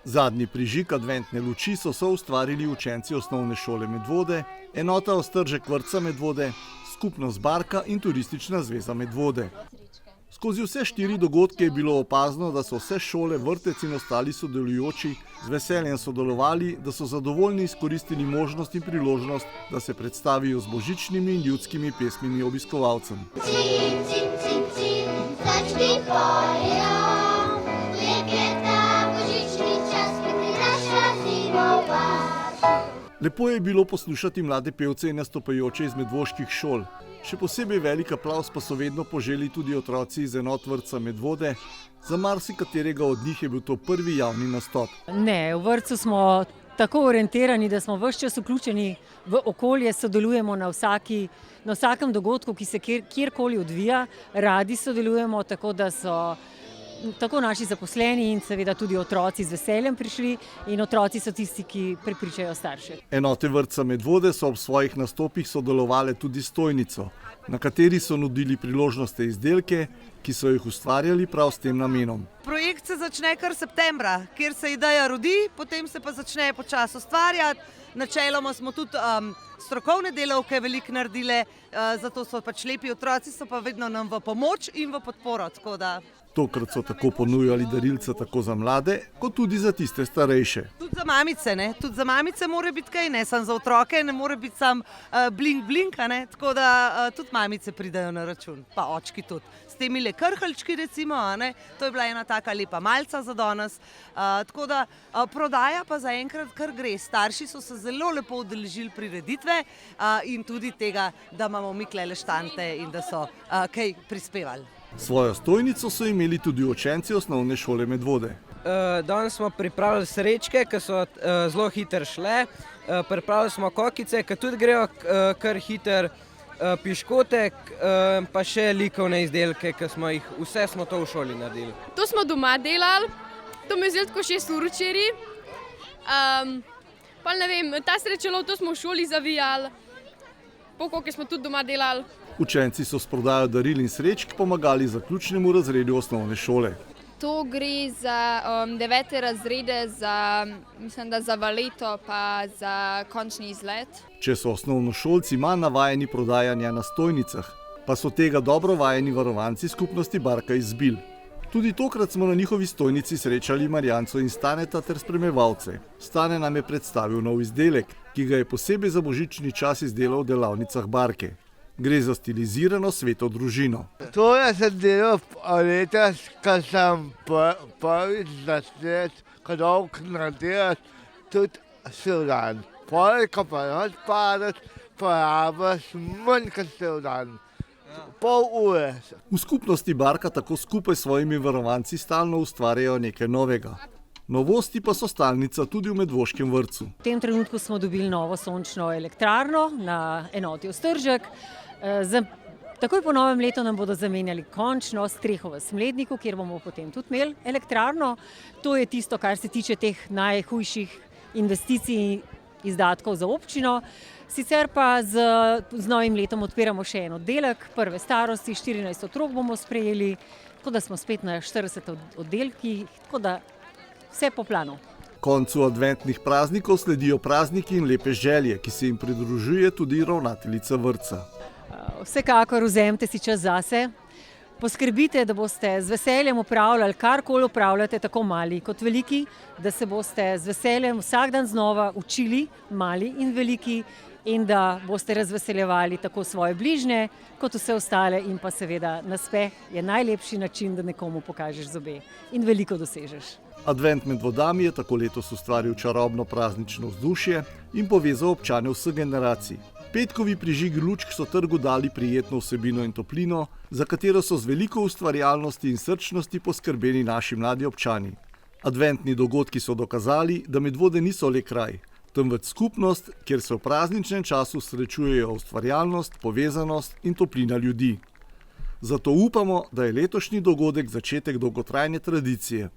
Zadnji prižig adventne luči so soustvarili učenci osnovne šole Medvode, enota Ostržek vrtca Medvode, skupnost Barka in Turistična zveza Medvode. Skozi vse 4 dogodke je bilo opazno, da so vse šole, vrtec in ostali sodelujoči z veseljem sodelovali, da so zadovoljni izkoristili možnost in priložnost, da se predstavijo z božičnimi in ljudskimi pesmimi obiskovalcem. Lepo je bilo poslušati mlade pevce in nastopajoče iz medvoških šol. Še posebej velik aplavz pa so vedno poželi tudi otroci iz enot vrtca Medvode. Za marsikaterega od njih je bil to prvi javni nastop. Ne, v vrtcu smo tako orientirani, da smo ves čas vključeni v okolje, sodelujemo na vsakem dogodku, ki se kjerkoli odvija, radi sodelujemo, tako da so tako naši zaposleni in seveda tudi otroci z veseljem prišli in otroci so tisti, ki prepričajo starše. Enote vrtca Medvode so ob svojih nastopih sodelovale tudi s stojnico, na kateri so nudili priložnostne izdelke, ki so jih ustvarjali prav s tem namenom. Projekt se začne kar septembra, kjer se ideja rodi, potem se pa začne počasi ustvarjati. Načeloma smo tudi strokovne delavke veliko naredile, zato so pač lepi otroci, so pa vedno nam v pomoč in v podporo. Tokrat so tako ponujali darilca tako za mlade, kot tudi za tiste starejše. Tudi za mamice, ne? Tudi za mamice mora biti kaj, ne samo za otroke, ne more biti samo blink, ne? Tako da tudi mamice pridejo na račun, pa očki tudi. S temi le krhalčki recimo, ne? To je bila ena taka lepa malca za danes. Tako da prodaja pa zaenkrat kar gre. Starši so se zelo lepo udeležili prireditve in tudi tega, da imamo mi klele štante in da so kaj prispevali. Svojo stojnico so imeli tudi učenci osnovne šole Medvode. Danes smo pripravili srečke, ki so zelo hitro šle. Pripravili smo kokice, ki tudi grejo kar hitro, piškotek, pa še likovne izdelke, ki smo jih, vse smo to v šoli naredili. To smo doma delali, to me vzeli tako 6 ur včeraj. Pa ne vem, ta srečelov, to smo v šoli zavijali, pokoke smo tudi doma delali. Učenci so s prodajo daril in srečk pomagali zaključnemu razredu osnovne šole. To gre za 9. razrede, mislim, da za valeto pa za končni izlet. Če so osnovnošolci manj navajeni prodajanja na stojnicah, pa so tega dobro vajeni varovanci skupnosti Barka iz Bil. Tudi tokrat smo na njihovi stojnici srečali Marjanco in Staneta ter spremljevalce. Stane nam je predstavil nov izdelek, ki ga je posebej za božični čas izdelal v delavnicah Barke. Gre za stilizirano sveto družino. To je se delo letos, ko sem prvič začel krog narediti tudi cel dan. Ko pa odpadati, porabiš manj kot cel dan. Pol ure. V skupnosti Barka tako skupaj s svojimi varovanci stalno ustvarjajo nekaj novega. Novosti pa so stalnica tudi v Medvoškem vrtcu. V tem trenutku smo dobili novo sončno elektrarno na enoti Ostržek. Takoj po novem letu nam bodo zamenjali končno streho v Smledniku, kjer bomo potem tudi imeli elektrarno. To je tisto, kar se tiče teh najhujših investicij izdatkov za občino. Sicer pa z novim letom odpiramo še en oddelek prve starosti, 14 otrok bomo sprejeli, tako da smo spet na 40 oddelkih, tako da vse po planu. Koncu adventnih praznikov sledijo prazniki in lepe želje, ki se jim pridružuje tudi ravnateljica vrtca. Vsekakor vzemite si čas zase, poskrbite, da boste z veseljem upravljali karkoli upravljate, tako mali kot veliki, da se boste z veseljem vsak dan znova učili, mali in veliki, in da boste razveseljevali tako svoje bližnje, kot vse ostale in pa seveda naspeh je najlepši način, da nekomu pokažeš zobe in veliko dosežeš. Advent med vodami je tako letos ustvaril čarobno praznično vzdušje in povezal občane vseh generacij. Petkovi prižig lučk so trgu dali prijetno vsebino in toplino, za katero so z veliko ustvarjalnosti in srčnosti poskrbeli naši mladi občani. Adventni dogodki so dokazali, da Medvode niso le kraj, temveč skupnost, kjer se v prazničnem času srečujejo ustvarjalnost, povezanost in toplina ljudi. Zato upamo, da je letošnji dogodek začetek dolgotrajne tradicije.